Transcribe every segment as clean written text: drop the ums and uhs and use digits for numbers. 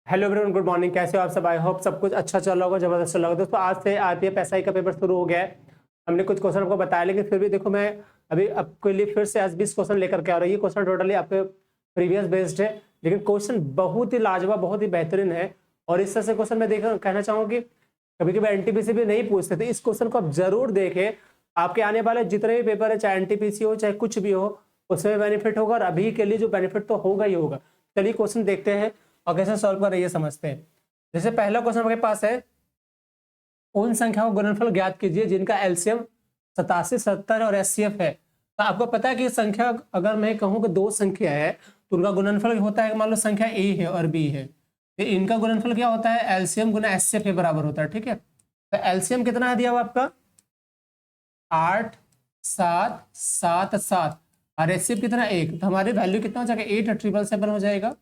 Hello everyone, good morning. कैसे हो आप सब? आई होप सब कुछ अच्छा चल रहा होगा, जबरदस्त चल रहा होगा। दोस्तों, आज से आरपीएफ एसआई का पेपर शुरू हो गया है। हमने कुछ क्वेश्चन आपको बताया, लेकिन फिर भी देखो, मैं अभी आपके लिए फिर से आज 20 क्वेश्चन लेकर के आ रहा हूँ। ये क्वेश्चन टोटली आपके प्रीवियस बेस्ड है, लेकिन क्वेश्चन बहुत ही लाजवाब, बहुत ही बेहतरीन है। और इस तरह से क्वेश्चन मैं कहना चाहूँगा कि कभी कभी एनटीपीसी भी नहीं पूछते थे। इस क्वेश्चन को आप जरूर देखें। आपके आने वाले जितने भी पेपर है, चाहे एनटीपीसी हो चाहे कुछ भी हो, उसमें बेनिफिट होगा। और अभी के लिए जो बेनिफिट तो होगा ही होगा। चलिए क्वेश्चन देखते हैं और कैसे सॉल्व कर रही है समझते हैं। जैसे पहला क्वेश्चन हमारे पास है, उन संख्याओं का गुणनफल ज्ञात कीजिए जिनका एलसीएम 87, 70 और एचसीएफ है। तो आपको पता है कि संख्या, अगर मैं कहूं कि दो संख्या है तो उनका गुणनफल होता है, मान लो संख्या ए है और बी है, तो इनका गुणनफल क्या होता है? एलसीएम गुना एचसीएफ के बराबर होता है। ठीक है, तो एलसीएम कितना है दिया हुआ आपका? 8, 7, 7, 7 और एचसीएफ कितना? 1। तो हमारी वैल्यू कितना हो जाएगा? 8777 हो जाएगा।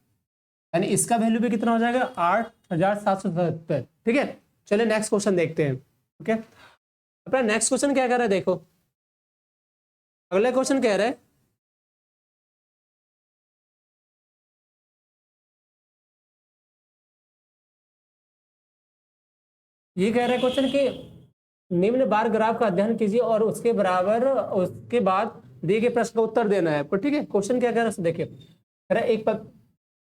यानी इसका वैल्यू भी कितना हो जाएगा? 8777। ठीक है, चलिए नेक्स्ट क्वेश्चन देखते हैं। ओके, अपना नेक्स्ट क्वेश्चन क्या कह रहा है? देखो, अगला क्वेश्चन कह रहा है, ये कह रहा है क्वेश्चन कि निम्न बार ग्राफ का अध्ययन कीजिए और उसके बराबर उसके बाद दिए गए प्रश्न का उत्तर देना है आपको। ठीक है, क्वेश्चन क्या कह रहा है देखिए, कह रहा है एक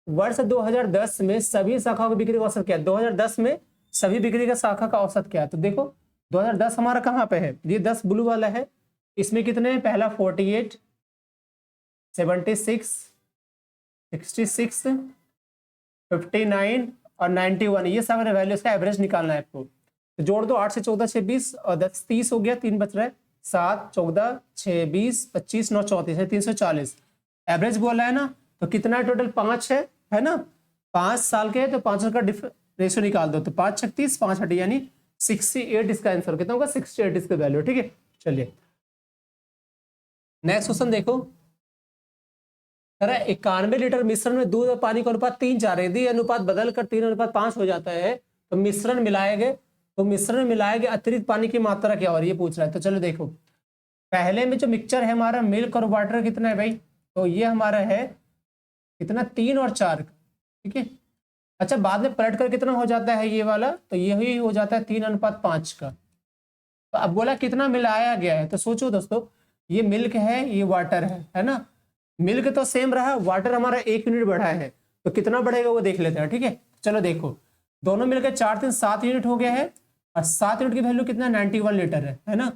वर्ष 2010 में सभी शाखाओं की बिक्री का औसत क्या है? 2010 में सभी बिक्री का शाखा का औसत क्या है? तो देखो 2010 हमारा कहाँ पे है? ये 10 ब्लू वाला है। इसमें कितने हैं? पहला 48, 76, 66, 59 और 91, ये सब वैल्यूज का एवरेज निकालना है आपको। तो जोड़ दो, 8 से 14 6 20 और 10 30 हो गया, 3 बच रहा है, 7 14 6 20 25 9 34 है, 340 एवरेज बोला है ना। तो कितना टोटल? 5 है ना। 5 साल के है तो 5 का रेशियो निकाल दो, तो 5 36 5 हटी, यानी 68 इसका आंसर कितना होगा? 68 इसका वैल्यू। ठीक है, चलिए नेक्स्ट क्वेश्चन देखो। 91 लीटर मिश्रण में दूध और पानी का अनुपात 3:4 है। यदि अनुपात बदल कर 3:5 हो जाता है तो मिश्रण मिलाएंगे अतिरिक्त पानी की मात्रा क्या? और ये पूछ रहा है। तो चलो देखो, पहले में जो मिक्सचर है हमारा मिल्क और वाटर कितना है भाई? तो ये हमारा है कितना? 3 और 4 का। ठीक है, अच्छा बाद में पलट कर कितना हो जाता है ये वाला? तो यही हो जाता है 3:5 का। तो अब बोला कितना मिलाया गया है, तो सोचो दोस्तों, ये मिल्क है, ये वाटर है ना। मिल्क तो सेम रहा, वाटर हमारा 1 यूनिट बढ़ा है, तो कितना बढ़ेगा वो देख लेते हैं। ठीक है, चलो देखो, दोनों मिलकर 4 3 7 यूनिट हो गया है। और 7 यूनिट की वैल्यू कितना? 91 लीटर है ना।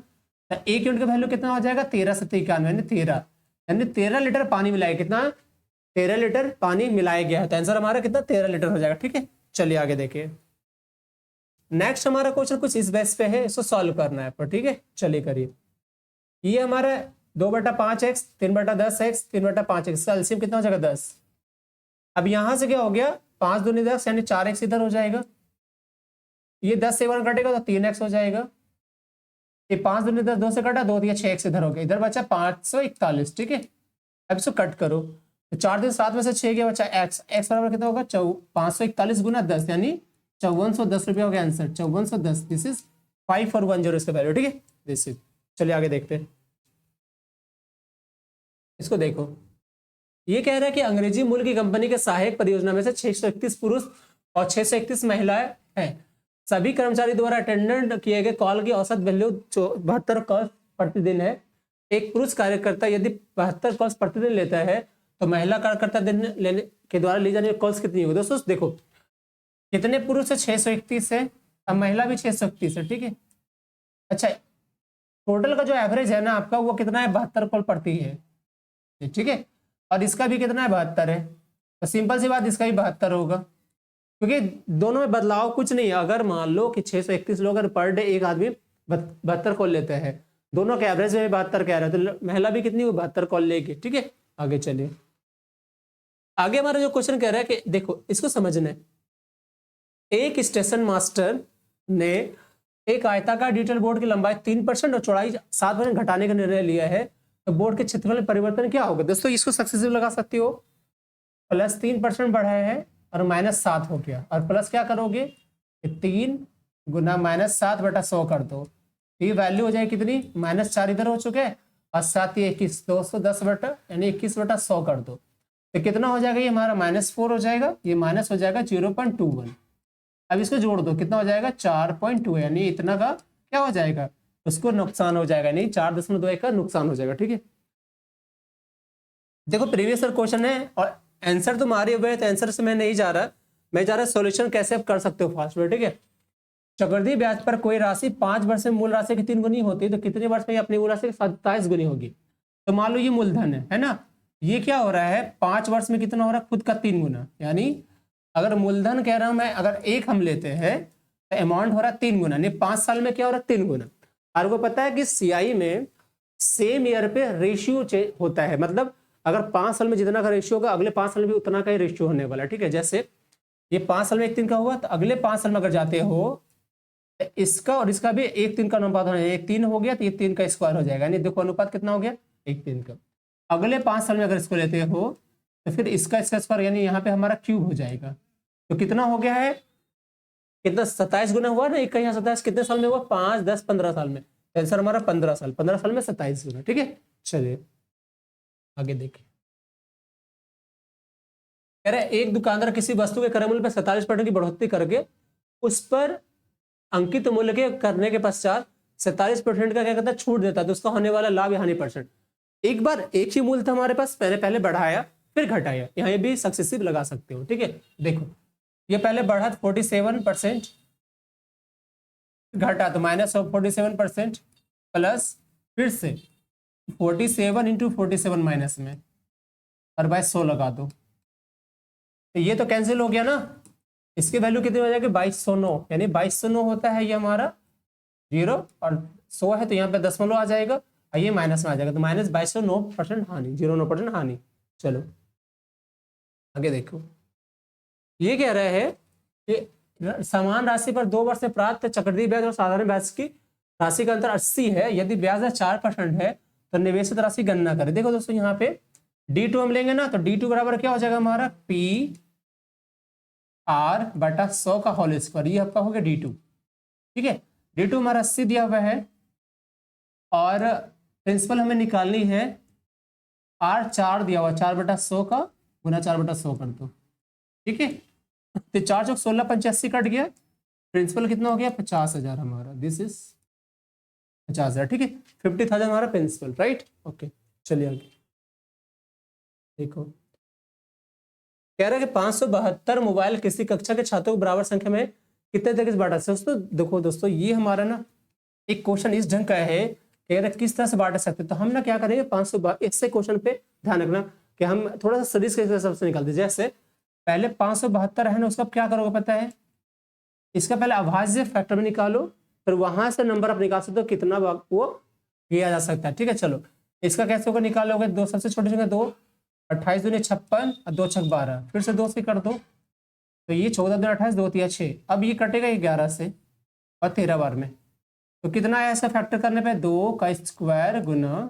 तो 1 यूनिट का वैल्यू कितना हो जाएगा? 13 से 91, यानी 13, यानी 13 लीटर पानी मिलाया। कितना? 13 लीटर पानी मिलाया गया है। तो आंसर हमारा कितना? 13 लीटर हो जाएगा। ठीक है, चलिए आगे देखिए। नेक्स्ट हमारा क्वेश्चन कुछ इस बेस पे है, इसको सॉल्व करना है। पर ठीक है, चलिए करिए। ये हमारा 2/5x, 3/10x, 3/5x का एलसीएम कितना हो जाएगा? 10। अब यहां से क्या हो गया? 5 दूनी 10, यानी 4x इधर हो जाएगा। ये 10 से 1 कटेगा तो 3x हो जाएगा। ये 5 दूनी 10, 2 से कटा, 2 दिया 6x इधर हो गया, इधर बचा 541। ठीक है, अब इसको कट करो, तो 4 दिन 7 में से 6 गया, बचा x। x बराबर कितना होगा? 541 गुना 10, यानी 5410 रुपया हो गया आंसर। 5410, दिस इज 5410 इसका वैल्यू। ठीक है, दिस इज। चलिए आगे देखते हैं। इसको देखो, ये कह रहा है कि अंग्रेजी मूल की कंपनी के सहायक परियोजना में से 631 पुरुष और 631 महिलाएं हैं। सभी कर्मचारी द्वारा अटेंडेंट किए गए कॉल की औसत वैल्यू 72 कॉल प्रतिदिन है। एक पुरुष कार्यकर्ता यदि 72 कॉल्स प्रतिदिन लेता है तो महिला कार्यकर्ता दिन लेने के द्वारा ली जाने वाली कॉल्स कितनी होगी? दोस्तों देखो, कितने पुरुष है? 631 है, अब महिला भी 631 है। ठीक है, अच्छा टोटल का जो एवरेज है ना आपका, वो कितना है? 72 कॉल पड़ती है। ठीक है, और इसका भी कितना है? 72 है। तो सिंपल सी बात, इसका भी 72 होगा, क्योंकि दोनों में बदलाव कुछ नहीं है। अगर मान लो कि 631 लोग अगर पर डे एक आदमी 72 कॉल लेते हैं, दोनों के एवरेज में 72 कह रहा है, तो महिला भी कितनी 72 कॉल लेगी। ठीक है, आगे चलिए। आगे हमारा जो क्वेश्चन कह रहा है कि देखो, इसको समझना है। एक स्टेशन मास्टर ने एक आयताकार डिजिटल बोर्ड की लंबाई 3% और चौड़ाई 7% घटाने का निर्णय लिया है, तो बोर्ड के क्षेत्रफल में परिवर्तन क्या होगा? दोस्तों इसको सक्सेसिव लगा सकते हो। +3% बढ़ा है और -7 हो गया, और प्लस क्या करोगे? 3 गुना -7/100 कर दो, ये वैल्यू हो जाएगी कितनी? -4 इधर हो चुके हैं और 7 ये 21, 210 बटा यानी 21/100 कर दो। तो कितना हो जाएगा, ये हमारा -4 हो जाएगा, ये माइनस हो जाएगा 0.21। अब इसको जोड़ दो, कितना हो जाएगा 4.2, यानी इतना का क्या हो जाएगा, उसको नुकसान हो जाएगा, नहीं 4.21 का नुकसान हो जाएगा। ठीक है, देखो प्रीवियस क्वेश्चन है और आंसर तो मारे हुए, तो आंसर से मैं नहीं जा रहा, मैं जा रहा सॉल्यूशन कैसे आप कर सकते हो फास्ट में। ठीक है, चक्रवृद्धि ब्याज पर कोई राशि 5 वर्ष में मूल राशि की 3 गुनी होती है, तो कितने वर्ष में अपनी मूल राशि की 27 गुनी होगी। तो मान लो ये मूलधन है ना, ये क्या हो रहा है 5 वर्ष में कितना हो रहा है, खुद का 3 गुना। यानी अगर मूलधन कह रहा हूं मैं, अगर 1 हम लेते हैं तो अमाउंट हो रहा है 3 गुना, नहीं 5 साल में क्या हो रहा है 3 गुना। और वो पता है कि सीआई में सेम ईयर पे रेशियो होता है, मतलब अगर 5 साल में जितना का रेशियो होगा अगले 5 साल में भी उतना का ही रेशियो होने वाला है। ठीक है, जैसे ये 5 साल में 1:3 का हुआ, तो अगले 5 साल में अगर जाते हो इसका और इसका भी 1:3 का अनुपात होना चाहिए। 1:3 हो गया तो ये 3 का स्क्वायर हो जाएगा, यानी देखो अनुपात कितना हो गया 1:3 का। अगले 5 साल में अगर इसको लेते हो तो फिर इसका स्क्वायर, यानी यहाँ पे हमारा क्यूब हो जाएगा। तो कितना हो गया है, कितना 27 गुना हुआ ना, 1 का यहाँ 27 कितने साल में हुआ, 5, 10, 15 साल में। आंसर हमारा 15 साल, 15 साल में 27 गुना। ठीक है, चलिए आगे देखिए। कह रहे एक दुकानदार किसी वस्तु के क्रय मूल्य पर 47% की बढ़ोतरी करके उस पर अंकित मूल्य के करने के पश्चात 47% का क्या कहता है छूट देता है, तो उसका होने वाला लाभ या हानि परसेंट। एक बार एक ही मूल्य था हमारे पास, पहले बढ़ाया फिर घटाया, यहाँ ये भी सक्सेसिव लगा सकते हो। ठीक है, देखो ये पहले बढ़ा 47%, घटा तो -47% प्लस फिर से 47 × 47 माइनस में और बाय 100 लगा दो, तो ये तो कैंसिल हो गया ना। इसकी वैल्यू कितनी हो जाएगी 2209, यानी 2209 होता है ये हमारा 0 और 100 है तो यहाँ पे दशमलव आ जाएगा और ये माइनस में आ जाएगा, तो -2209% हानि, 0.9% हानि। चलो आगे देखो, ये कह रहे हैं कि समान राशि पर 2 वर्ष में प्राप्त चक्रवृद्धि ब्याज और साधारण ब्याज की राशि का अंतर 80 है, यदि ब्याज 4% है तो निवेशित राशि गणना करें। देखो दोस्तों यहाँ पे D2 हम लेंगे ना, तो D2 बराबर क्या हो जाएगा हमारा PR/100 का होल स्क्वायर, ये आपका हो गया D2। ठीक है, D2 हमारा 80 दिया हुआ है और प्रिंसिपल हमें निकालनी है R4 दिया हुआ, 4/100 का गुना 4/100 कर दो। ठीक है, तो 4 चौक 16, 85 कट गया, प्रिंसिपल कितना हो गया 50,000 हमारा, दिस इज 50,000। ठीक है, 50,000 हमारा प्रिंसिपल, राइट। ओके चलिए आगे देखो, कह रहा है कि 572 मोबाइल किसी कक्षा के छात्रों को बराबर संख्या में कितने तरीके से बांटा सकते। दोस्तों देखो दोस्तों, ये हमारा ना एक क्वेश्चन इस ढंग का है, कह रहा किस तरह से बांट सकते, तो हम ना क्या करेंगे 500 इससे क्वेश्चन पे ध्यान रखना कि हम थोड़ा सा सदिश के हिसाब से निकालते। जैसे पहले 572 है ना, उसका क्या करोगे पता है, इसका पहले अभाज्य फैक्टर में निकालो, फिर वहां से नंबर आप निकाल सकते हो कितना वो किया जा सकता है। ठीक है, चलो इसका कैसे होगा, निकालोगे दो सबसे छोटे जगह 2, 28 दूनी 56 और 2 छक 12, फिर से 2 से कर दो, तो ये 14 दूनी 28, 2 तिया 6, अब ये कटेगा 11 से और 13 बार में, तो कितना आया इसका फैक्टर करने पे 2 का स्क्वायर गुना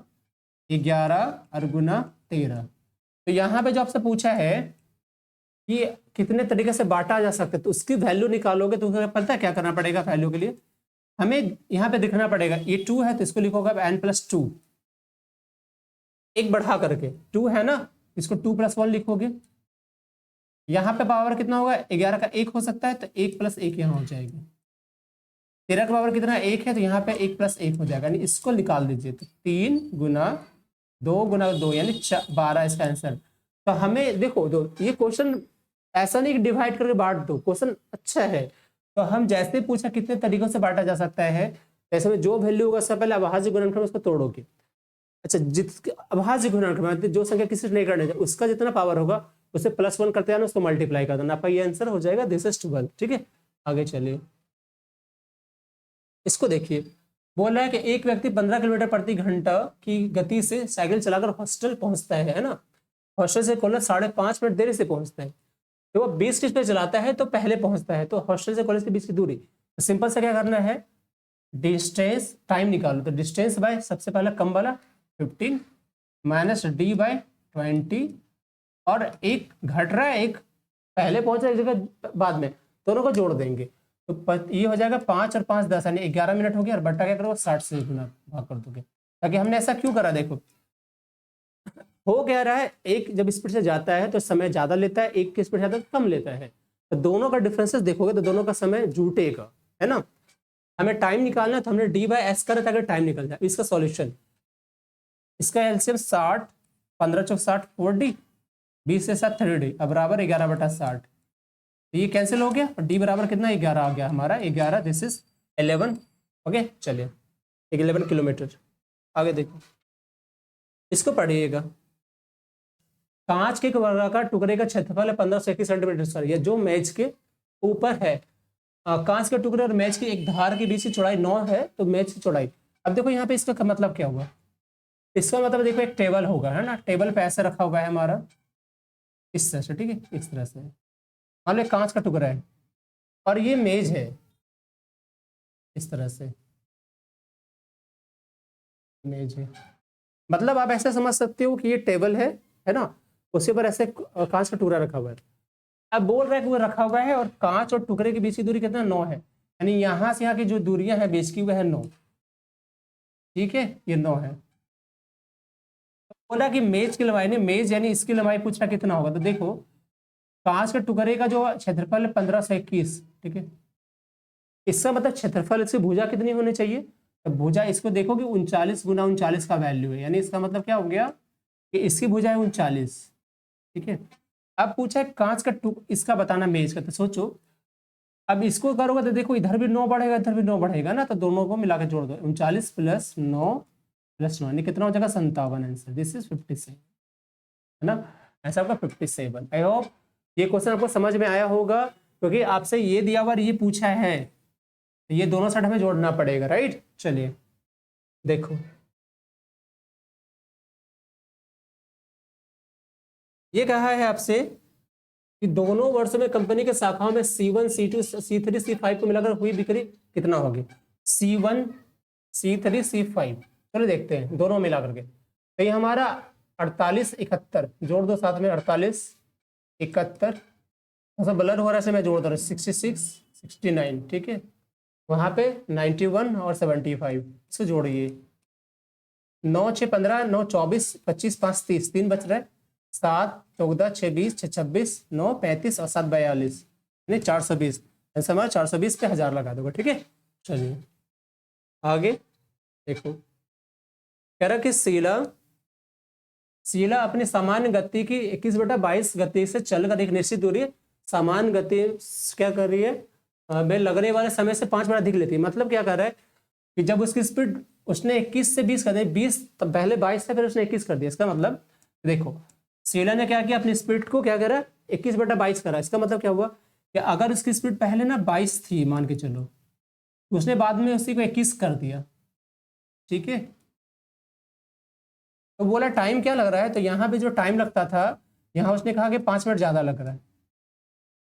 11 और गुना 13। तो यहाँ पे जो आपसे पूछा है कि कितने तरीके से बांटा जा सकता है, तो उसकी वैल्यू निकालोगे तो पता है क्या करना पड़ेगा, वैल्यू के लिए हमें यहाँ पे दिखना पड़ेगा, ये 2 है तो इसको लिखोगे n+2, एक बढ़ा करके 2 है ना, इसको 2+1 लिखोगे, यहाँ पे पावर कितना होगा 11 का 1 हो सकता है तो 1+1 यहाँ हो जाएगी, 13 का पावर कितना 1 है तो यहाँ पे 1+1 हो जाएगा, यानी इसको निकाल दीजिए, तो 3 गुना 2 गुना 2 यानी 12 इसका आंसर। तो हमें देखो दो, ये क्वेश्चन ऐसा नहीं कि डिवाइड करके बांट दो, क्वेश्चन अच्छा है, तो हम जैसे पूछा कितने तरीकों से बांटा जा सकता है, ऐसे में जो वैल्यू होगा सबसे पहले अभाज्य गुणनखंड उसको तोड़ोगे। अच्छा, अभाज्य गुणनखंड जो संख्या किसी से नहीं करने जाए उसका जितना पावर होगा उसे +1 करते हैं ना, उसको मल्टीप्लाई कर देना, आपका ये आंसर हो जाएगा, दिस इज 12। ठीक है, आगे चलिए इसको देखिए, बोल रहा है कि एक व्यक्ति 15 किलोमीटर प्रति घंटा की गति से साइकिल चलाकर हॉस्टल पहुंचता है ना, हॉस्टल से कॉलेज 5.5 मिनट देरी से पहुंचता है, तो वो 20 की स्पीड चलाता है तो पहले पहुंचता है, तो हॉस्टल से कॉलेज के बीच की दूरी, तो सिंपल से क्या करना है डिस्टेंस टाइम निकालो, तो डिस्टेंस बाय सबसे पहला कम वाला 15 माइनस d/20, और एक घट रहा है एक पहले पहुंच रहा है एक जगह बाद में, दोनों को जोड़ देंगे तो ये हो जाएगा 5 और 5 10 यानी 11 मिनट हो गया, और बट्टा क्या करो 60 से गुना भाग कर दोगे। ताकि हमने ऐसा क्यों करा देखो, हो क्या रहा है, एक जब स्पीड से जाता है तो समय ज्यादा लेता है, एक की स्पीड जाता है तो कम लेता है। तो दोनों का डिफरेंसेस देखोगे तो दोनों का समय जुटेगा, है ना। हमें टाइम निकालना है तो हमने डी बाई एस करा ताकि टाइम निकल जाए। इसका सॉल्यूशन, इसका एलसीएम 60, 15 चौक 60 4D, 20 से 7 30D, अब बराबर 11/60। ये कैंसिल हो गया और डी बराबर कितना 11 आ गया हमारा 11, दिस इज 11। ओके चलिए 11 किलोमीटर। आगे देखो, इसको पढ़िएगा। कांच के एक वर्गाकार टुकड़े का क्षेत्रफल है 1521 सेंटीमीटर, ये जो मेज के ऊपर है। कांच के टुकड़े और मेज की एक धार के बीच की चौड़ाई 9 है, तो मेज की चौड़ाई, अब देखो यहाँ पे इसका मतलब क्या हुआ। इसका मतलब देखो एक टेबल होगा, है ना, टेबल पे ऐसे रखा हुआ है हमारा इस तरह से, ठीक है, इस तरह से मान लो कांच का टुकड़ा है और ये मेज है इस तरह से, मेज है। मतलब आप ऐसे समझ सकते हो कि ये टेबल है ना, उसके ऊपर ऐसे कांच का टुकड़ा रखा हुआ है। अब बोल रहा है कि वो रखा हुआ है और कांच और टुकड़े के बीच की दूरी कितना 9 है, यानी यहां से यहाँ की जो दूरियां हैं बीच की वह है 9, ठीक है, ये 9 है। बोला कि मेज की लंबाई, ने मेज यानी इसकी लंबाई पूछा कितना होगा, तो देखो कांच के टुकड़े का जो क्षेत्रफल है 1521, ठीक है, इसका मतलब क्षेत्रफल इसकी भुजा कितनी होनी चाहिए, तो भुजा इसको देखो कि 39 गुना 39 का वैल्यू है, यानी इसका मतलब क्या हो गया कि इसकी भुजा है 39, ठीक है। अब पूछा है कांच का इसका बताना मेज का, तो सोचो अब इसको करोगे तो देखो इधर भी 9 बढ़ेगा इधर भी 9 बढ़ेगा ना, तो दोनों को मिलाकर जोड़ दो, 39 + 9 + 9 यानी कितना हो जाएगा 57 आंसर, दिस इज 57, है ना, ऐसा आपका 57। आई होप ये क्वेश्चन आपको समझ में आया होगा, क्योंकि आपसे ये दिया हुआ ये पूछा है, तो ये दोनों साइड हमें जोड़ना पड़ेगा, राइट। चलिए देखो, ये कहा है आपसे कि दोनों वर्षों में कंपनी के शाखाओं में C1 C2 C3 C5 को मिलाकर हुई बिक्री कितना होगी, C1 C3 C5, चलो देखते हैं दोनों मिला करके। तो ये हमारा 48 71 जोड़ दो साथ में, 48 71, सब ब्लर हो रहा है मैं जोड़ दो 66 69, ठीक है, वहां पे 91 और 75, इसको जोड़िए, 9 6 15 9 24 25 5 30, 3 बच रहे, 7 14 6 20 6 26 9 35 और 7 42, नहीं 420, ऐसा हमारा 420 पे 1000 लगा दोगे, ठीक है। चलिए आगे देखो, कह रहा कि शीला अपनी सामान्य गति की 21/22 गति से चलकर एक निश्चित दूरी समान गति क्या कर रही है, में लगने वाले समय से 5 मिनट अधिक लेती है। मतलब क्या कर रहा है कि जब उसकी स्पीड उसने 21 से 20 कर दी, 20 तब पहले 22 था फिर उसने 21 कर दिया, इसका मतलब देखो शीला ने क्या किया, अपनी स्पीड को क्या करा 21/22 करा। इसका मतलब क्या हुआ कि अगर उसकी स्पीड पहले ना 22 थी मान के चलो, उसने बाद में उसी को 21 कर दिया, ठीक है। तो बोला टाइम क्या लग रहा है, तो यहाँ पे जो टाइम लगता था यहाँ उसने कहा कि 5 मिनट ज्यादा लग रहा है।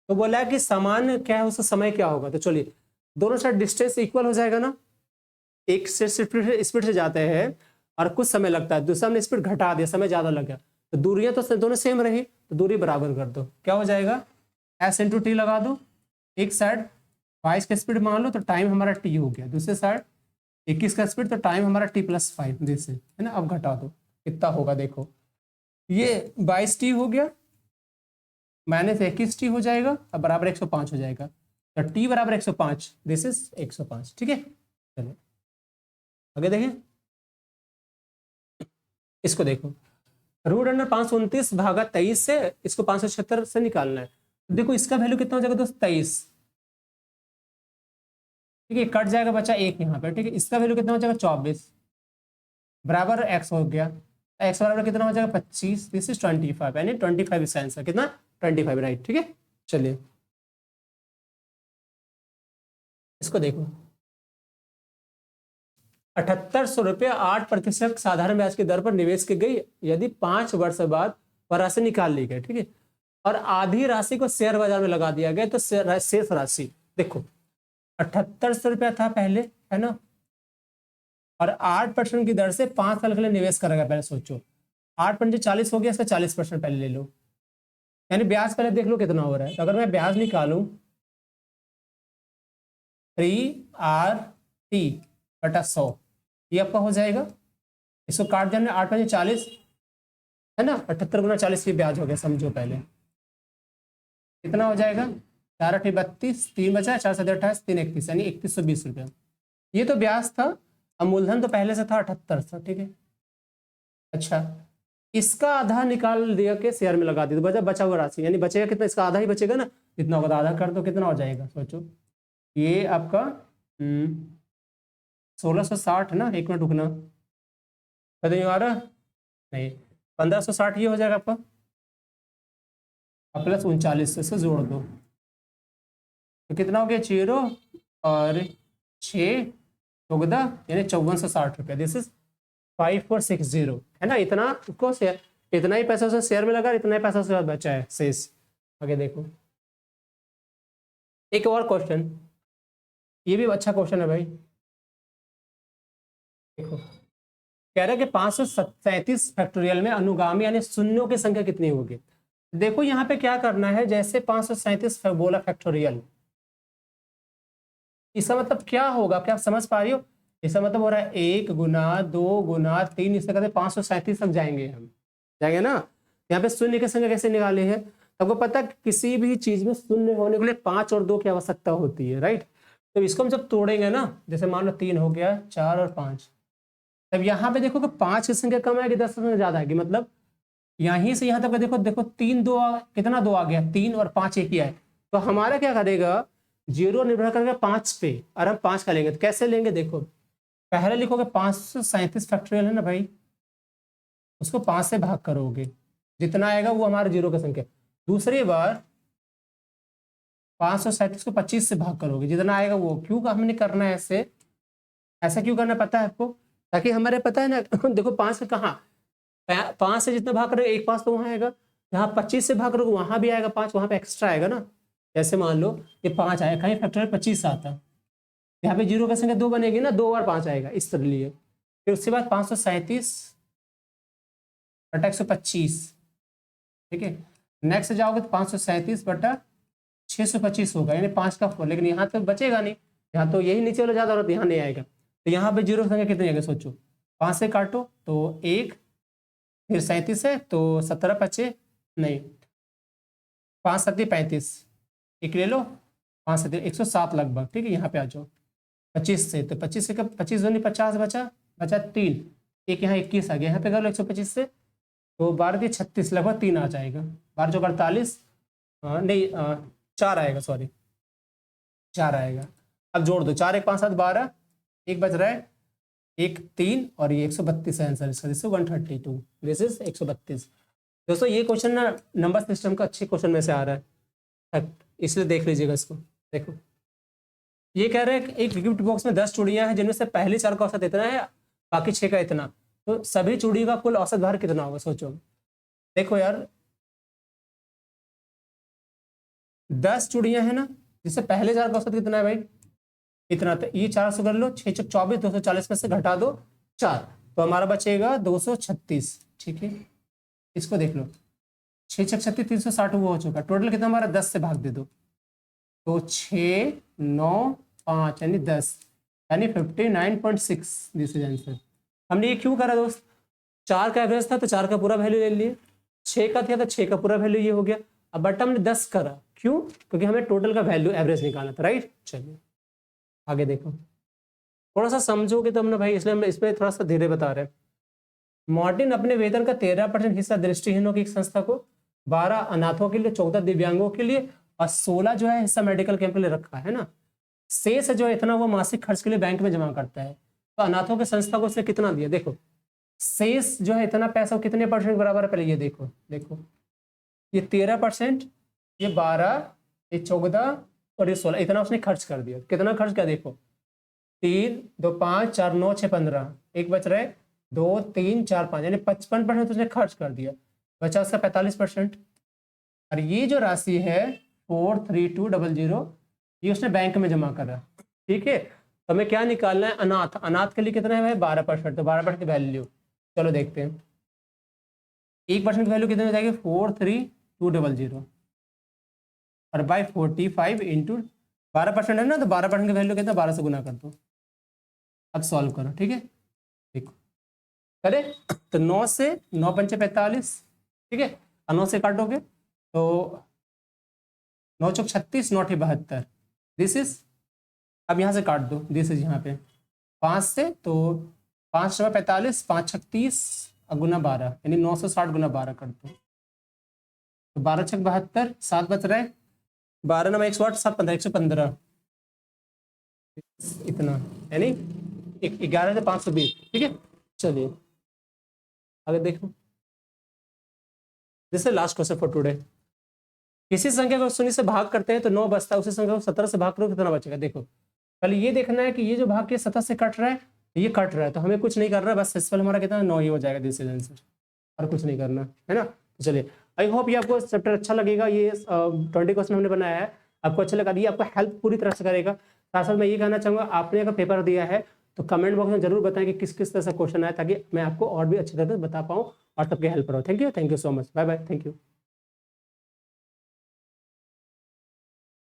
तो बोला कि समान क्या है उसका समय क्या होगा, तो चलिए दोनों साइड डिस्टेंस इक्वल हो जाएगा ना, एक से स्पीड से जाते हैं और कुछ समय लगता है, दूसरा हमने स्पीड घटा दिया समय ज्यादा लग गया, तो दूरियां तो दोनों सेम रही, तो दूरी बराबर कर दो, क्या हो जाएगा S × T लगा दो, एक साइड 22 का स्पीड मान लो तो टाइम हमारा T हो गया, दूसरे साइड 21 का स्पीड तो टाइम हमारा T+5 जैसे, है ना। अब घटा दो कितना होगा, देखो ये 22T हो गया माइनस 21T हो जाएगा, अब बराबर 105 हो जाएगा, तो T बराबर 105, दिस इज 105, ठीक है। चलो आगे देखें, इसको देखो √अंडर 529/23 से इसको 576 से निकालना है, तो देखो इसका वैल्यू कितना हो जाएगा दोस्त 23, ठीक है, कट जाएगा बचा एक यहाँ पे, ठीक है, इसका वैल्यू कितना हो जाएगा 24 बराबर x हो गया, x बराबर कितना हो जाएगा 25, दिस इज 25, यानी 25 इसका आंसर कितना 25, राइट, ठीक है। चलिए इसको देखो 7800 रुपये 8% साधारण ब्याज की दर पर निवेश की गई, यदि 5 वर्ष बाद वह राशि निकाल ली गई, ठीक है, और आधी राशि को शेयर बाजार में लगा दिया गया, तो शेष राशि देखो 7800 रुपया था पहले, है ना, और 8% की दर से 5 साल के लिए निवेश करेगा, पहले सोचो 8 × 40 हो गया, इसका 40% पहले ले लो, यानी ब्याज पहले देख लो कितना हो रहा है, तो अगर मैं ब्याज निकालू 3RT/100 ये आपका हो जाएगा, इसको काट देना 8 × 40 है ना। 78 गुना 40 की ब्याज हो गया, समझो पहले कितना हो जाएगा, 4×8 = 32, 3 बचा, 4×7 = 28, 3×31 यानी 3120 रुपया। ये तो ब्याज था, अब मूलधन तो पहले से था 78 था, ठीक है। अच्छा, इसका आधा निकाल दिया के शेयर में लगा दी तो बचा हुआ राशि, यानी बचेगा कितना, इसका आधा ही बचेगा ना, जितना होगा आधा कर दो, कितना हो जाएगा सोचो। ये आपका 1660 ना, 1 मिनट रुकना, नहीं आ रहा, नहीं 1560 ये हो जाएगा आपका, प्लस 39 से जोड़ दो तो कितना हो गया, 0 और 6 14 यानी 5460 रुपया। दिस इज 5460 है ना। इतना उसको शेयर, इतना ही पैसा उसने शेयर में लगा, इतना ही पैसा उसके बाद बचा है शेष। आगे देखो एक और क्वेश्चन, ये भी अच्छा क्वेश्चन है भाई। देखो कह रहा है कि 537 फैक्टोरियल में अनुगामी यानी शून्यों की संख्या कितनी होगी। देखो यहाँ पे क्या करना है, जैसे 537 बोला फैक्टोरियल, इसका मतलब क्या होगा, क्या आप समझ पा रही हो। इसका मतलब हो रहा है 1 गुना 2 गुना 3, इससे कहते 537 तक जाएंगे, हम जाएंगे ना। यहाँ पे शून्य की संख्या कैसे निकाले है, आपको पता है किसी भी चीज में शून्य होने के लिए 5 और 2 की आवश्यकता होती है, राइट। तो इसको हम जब तोड़ेंगे ना, जैसे मान लो 3 हो गया, 4 और 5, तब यहाँ पे देखो कि 5 की संख्या कम आएगी, 10 से ज्यादा आएगी, मतलब यहीं से यहाँ तक देखो, देखो 3 2 कितना 2 आ गया, 3 और 5 एक ही आए, तो हमारा क्या करेगा, 0 निर्भर करेगा 5 पे, और हम 5 का लेंगे तो कैसे लेंगे, देखो पहले लिखोगे 537 फैक्टोरियल है ना भाई, उसको 5 से भाग करोगे, जितना आएगा वो हमारा 0 का संख्या। दूसरी बार 537 को 25 से भाग करोगे, जितना आएगा वो। क्यों हमने करना है ऐसे, ऐसा क्यों करना पता है आपको, ताकि हमारे पता है ना देखो 5 से कहाँ, 5 से जितना भाग करोगे एक 5 तो वहाँ आएगा, जहाँ 25 से भाग करोगे वहाँ भी आएगा 5, वहाँ पे एक्स्ट्रा आएगा ना। जैसे मान लो ये 5 आया, कहीं फैक्टोरियल 25 आता, यहाँ पे 0 का संख्या 2 बनेगी ना, 2 और 5 आएगा इस तरह लिए। फिर उसके बाद 537 बटा 125, ठीक है। नेक्स्ट जाओगे तो 537 बटा 625 होगा, यानी 5 का 4, लेकिन यहाँ तो बचेगा नहीं, यहाँ तो यही नीचे वाला ज्यादा होता है, यहाँ नहीं आएगा। तो यहाँ पे 0 संख्या कितनी आएगी सोचो, 5 से काटो तो 1, फिर 37 है तो 17 बचे, नहीं 5 7 35, एक ले लो, 5 7 107 लगभग, ठीक है। यहाँ पे आ जाओ 25 से, तो 25 से 25 दूनी 50 बचा, बचा 3, एक यहाँ 21 आ गया, यहाँ पे कर लो 125 से, तो 12 36 लगभग 3 आ जाएगा, 12 जो 48, नहीं 4 आएगा, सॉरी 4 आएगा। अब जोड़ दो, 4 1 5 7 12, एक बच रहा है, एक 3 और ये 132 है आंसर इसका, दिस इज 132, दिस इज 132। दोस्तों ये क्वेश्चन ना नंबर सिस्टम का अच्छे क्वेश्चन में से आ रहा है, इसलिए देख लीजिएगा इसको। देखो ये कह रहे हैं एक गिफ्ट बॉक्स में 10 चूड़ियां हैं, जिनमें से पहली 4 का औसत इतना है, बाकी 6 का इतना, तो सभी चूड़ी का कुल औसत भार कितना होगा सोचो। देखो यार 10 चूड़ियां हैं ना, जिससे पहले 4 का औसत कितना है भाई, इतना, तो ये 4 से कर लो, 6 6 24, 240 में से घटा दो 4, तो हमारा बचेगा 236, ठीक है। इसको देख लो 6 6 36 360 वो हो चुका, टोटल कितना हमारा, 10 से भाग दे दो, तो 6 9 5 यानी 10, यानी 59.6, दिस इज आंसर। हमने ये क्यों करा दोस्त, 4 का एवरेज था तो 4 का पूरा वैल्यू ले लिए, 6 का था तो 6 का पूरा वैल्यू ये हो गया, अब बट हमने 10 करा, क्यों, क्योंकि हमें टोटल का वैल्यू एवरेज निकालना था, राइट। चलिए आगे देखो, थोड़ा सा समझोगे तो हमने भाई, इसलिए हम इस पर थोड़ा सा धीरे बता रहे हैं। मार्टिन अपने वेतन का 13% हिस्सा दृष्टिहीनों की एक संस्था को, 12 अनाथों के लिए, 14 दिव्यांगों के लिए और 16 जो है हिस्सा मेडिकल कैंप के लिए रखा है ना। शेष जो है इतना वो मासिक खर्च के लिए बैंक में जमा करता है, तो अनाथों की संस्था को उसने कितना दिया, देखो शेष जो है इतना पैसा कितने परसेंट बराबर है, पहले ये देखो, देखो ये 13%, ये 12, ये 14 और ये 16, इतना उसने खर्च कर दिया। कितना खर्च किया देखो, 3 2 5 4 9 6 15, एक बच रहे 2 3 4 5, यानी 55% उसने खर्च कर दिया, बचा उसका 45%। और ये जो राशि है 43200, ये उसने बैंक में जमा करा, ठीक है। तो हमें क्या निकालना है, अनाथ, अनाथ के लिए कितना है भाई 12%, तो 12% की वैल्यू, चलो देखते हैं 1% की वैल्यू कितनी हो जाएगी 43200, और बाई 45 इंटू 12% है ना, तो 12% की वैल्यू कितना, 12 से गुना कर दो। अब सॉल्व करो, ठीक है। देखो करे तो 9 से 9 पंचे 45, ठीक है, 9 से काटोगे तो 9 चौक 36, 9 अठी 72, दिस इज, अब यहाँ से काट दो, दिस इज यहाँ पे 5 से तो 5 9 45, 5 छक 30 गुना 12, यानी 960 गुना 12 कर दो, तो 12 छक 72, 7 बच रहे, 12 9 108, 7 15 115, इतना, यानी 11,520, ठीक है। चलिए आगे देखो, this is last question for today. किसी संख्या को 0 से भाग करते हैं तो 9 बचता है, उसी संख्या को 17 से भाग करो कितना बचेगा। देखो पहले ये देखना है कि ये जो भाग के 17 से कट रहा है, ये कट रहा है, तो हमें कुछ नहीं करना है, बस सिंपल हमारा कितना 9 ही हो जाएगा, दिस इज आंसर, और कुछ नहीं करना है ना। तो चलिए आई होप ये आपको चैप्टर अच्छा लगेगा, ये 20 क्वेश्चन हमने बनाया है, आपको अच्छा लगा, ये आपको हेल्प पूरी तरह से करेगा। साथ साथ मैं ये कहना चाहूंगा, आपने अगर पेपर दिया है तो कमेंट बॉक्स में जरूर बताएं कि किस किस तरह से क्वेश्चन आया, ताकि मैं आपको और भी अच्छी तरह से बता पाऊँ और सबके हेल्प करूँ। Thank you so much, bye bye, thank you.